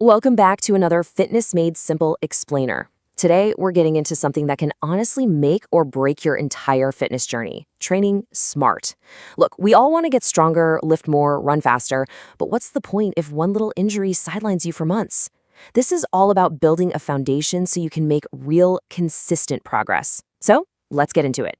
Welcome back to another Fitness Made Simple explainer. Today, we're getting into something that can honestly make or break your entire fitness journey, training smart. Look, we all want to get stronger, lift more, run faster, but what's the point if one little injury sidelines you for months? This is all about building a foundation so you can make real, consistent progress. So, let's get into it.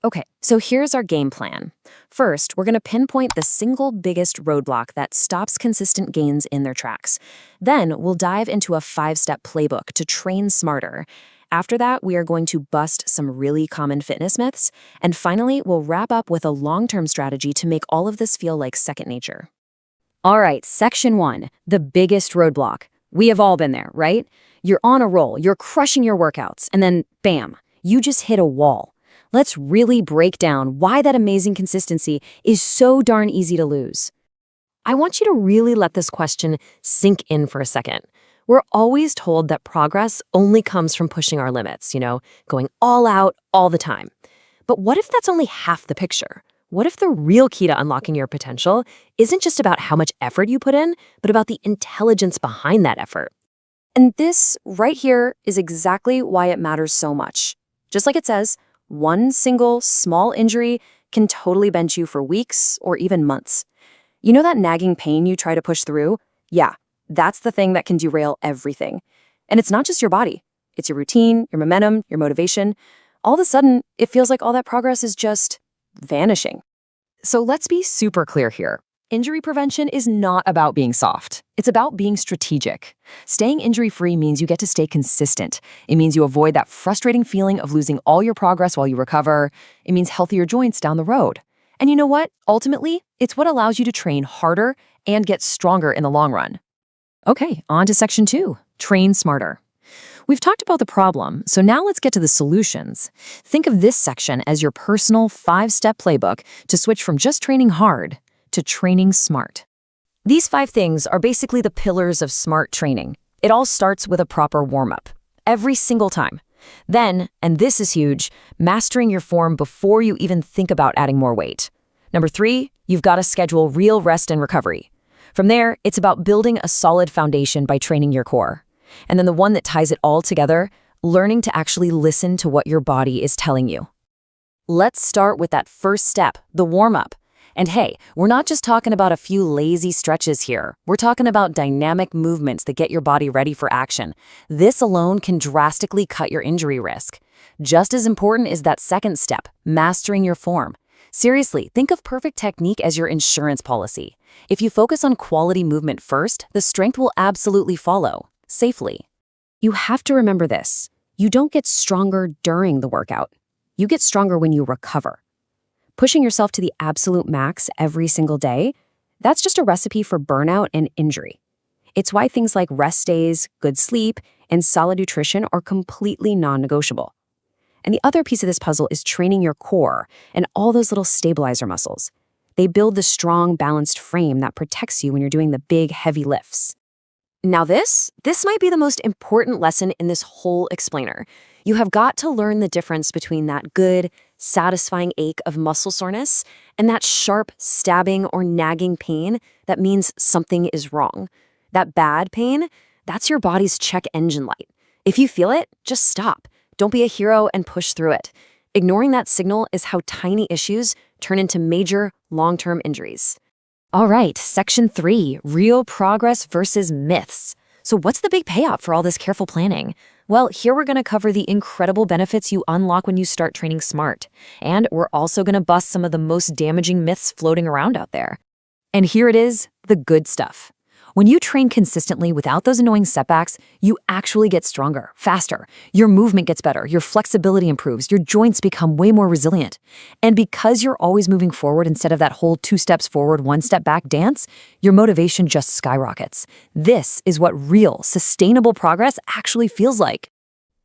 Okay, so here's our game plan. First, we're going to pinpoint the single biggest roadblock that stops consistent gains in their tracks. Then, we'll dive into a 5-step playbook to train smarter. After that, we are going to bust some really common fitness myths. And finally, we'll wrap up with a long-term strategy to make all of this feel like second nature. All right, section 1, the biggest roadblock. We have all been there, right? You're on a roll, you're crushing your workouts, and then, bam, you just hit a wall. Let's really break down why that amazing consistency is so darn easy to lose. I want you to really let this question sink in for a second. We're always told that progress only comes from pushing our limits, going all out all the time. But what if that's only half the picture? What if the real key to unlocking your potential isn't just about how much effort you put in, but about the intelligence behind that effort? And this right here is exactly why it matters so much. Just like it says, one single small injury can totally bench you for weeks or even months. You know that nagging pain you try to push through? Yeah, that's the thing that can derail everything. And it's not just your body. It's your routine, your momentum, your motivation. All of a sudden, it feels like all that progress is just vanishing. So let's be super clear here. Injury prevention is not about being soft. It's about being strategic. Staying injury-free means you get to stay consistent. It means you avoid that frustrating feeling of losing all your progress while you recover. It means healthier joints down the road. And you know what? Ultimately, it's what allows you to train harder and get stronger in the long run. Okay, on to section 2, train smarter. We've talked about the problem, so now let's get to the solutions. Think of this section as your personal 5-step playbook to switch from just training hard to training smart. These 5 things are basically the pillars of smart training. It all starts with a proper warm-up, every single time. Then, and this is huge, mastering your form before you even think about adding more weight. Number 3, you've got to schedule real rest and recovery. From there, it's about building a solid foundation by training your core. And then the one that ties it all together, learning to actually listen to what your body is telling you. Let's start with that first step, the warm-up. And hey, we're not just talking about a few lazy stretches here. We're talking about dynamic movements that get your body ready for action. This alone can drastically cut your injury risk. Just as important is that second step, mastering your form. Seriously, think of perfect technique as your insurance policy. If you focus on quality movement first, the strength will absolutely follow, safely. You have to remember this. You don't get stronger during the workout. You get stronger when you recover. Pushing yourself to the absolute max every single day, that's just a recipe for burnout and injury. It's why things like rest days, good sleep, and solid nutrition are completely non-negotiable. And the other piece of this puzzle is training your core and all those little stabilizer muscles. They build the strong, balanced frame that protects you when you're doing the big, heavy lifts. Now this might be the most important lesson in this whole explainer. You have got to learn the difference between that good, satisfying ache of muscle soreness and that sharp, stabbing or nagging pain that means something is wrong. That bad pain, that's your body's check engine light. If you feel it, just stop. Don't be a hero and push through it. Ignoring that signal is how tiny issues turn into major, long-term injuries. All right, section 3, real progress versus myths. So what's the big payoff for all this careful planning? Well, here we're going to cover the incredible benefits you unlock when you start training smart. And we're also going to bust some of the most damaging myths floating around out there. And here it is, the good stuff. When you train consistently without those annoying setbacks, you actually get stronger, faster. Your movement gets better, your flexibility improves, your joints become way more resilient. And because you're always moving forward instead of that whole 2 steps forward, 1 step back dance, your motivation just skyrockets. This is what real, sustainable progress actually feels like.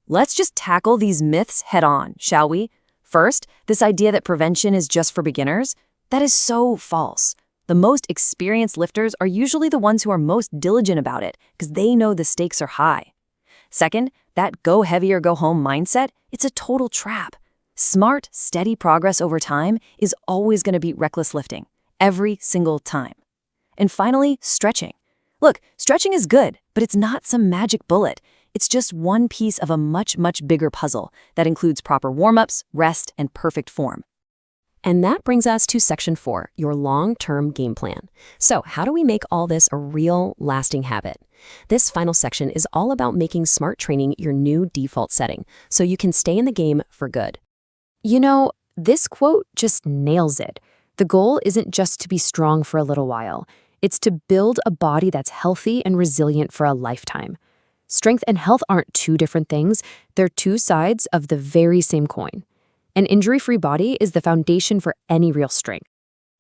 Let's just tackle these myths head on, shall we? First, this idea that prevention is just for beginners, that is so false. The most experienced lifters are usually the ones who are most diligent about it because they know the stakes are high. Second, that go heavy or go home mindset, it's a total trap. Smart, steady progress over time is always going to beat reckless lifting, every single time. And finally, stretching. Look, stretching is good, but it's not some magic bullet. It's just one piece of a much, much bigger puzzle that includes proper warm-ups, rest, and perfect form. And that brings us to section 4, your long-term game plan. So how do we make all this a real, lasting habit? This final section is all about making smart training your new default setting, so you can stay in the game for good. You know, this quote just nails it. The goal isn't just to be strong for a little while. It's to build a body that's healthy and resilient for a lifetime. Strength and health aren't two different things. They're two sides of the very same coin. An injury-free body is the foundation for any real strength.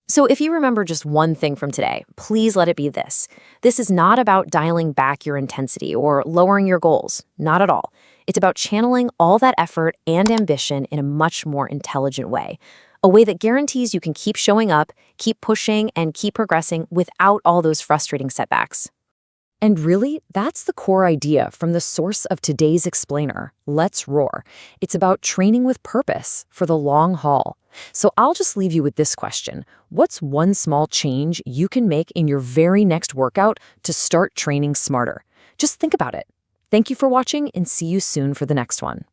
So if you remember just one thing from today, please let it be this. This is not about dialing back your intensity or lowering your goals. Not at all. It's about channeling all that effort and ambition in a much more intelligent way. A way that guarantees you can keep showing up, keep pushing, and keep progressing without all those frustrating setbacks. And really, that's the core idea from the source of today's explainer, Let's Roar. It's about training with purpose for the long haul. So I'll just leave you with this question. What's one small change you can make in your very next workout to start training smarter? Just think about it. Thank you for watching and see you soon for the next one.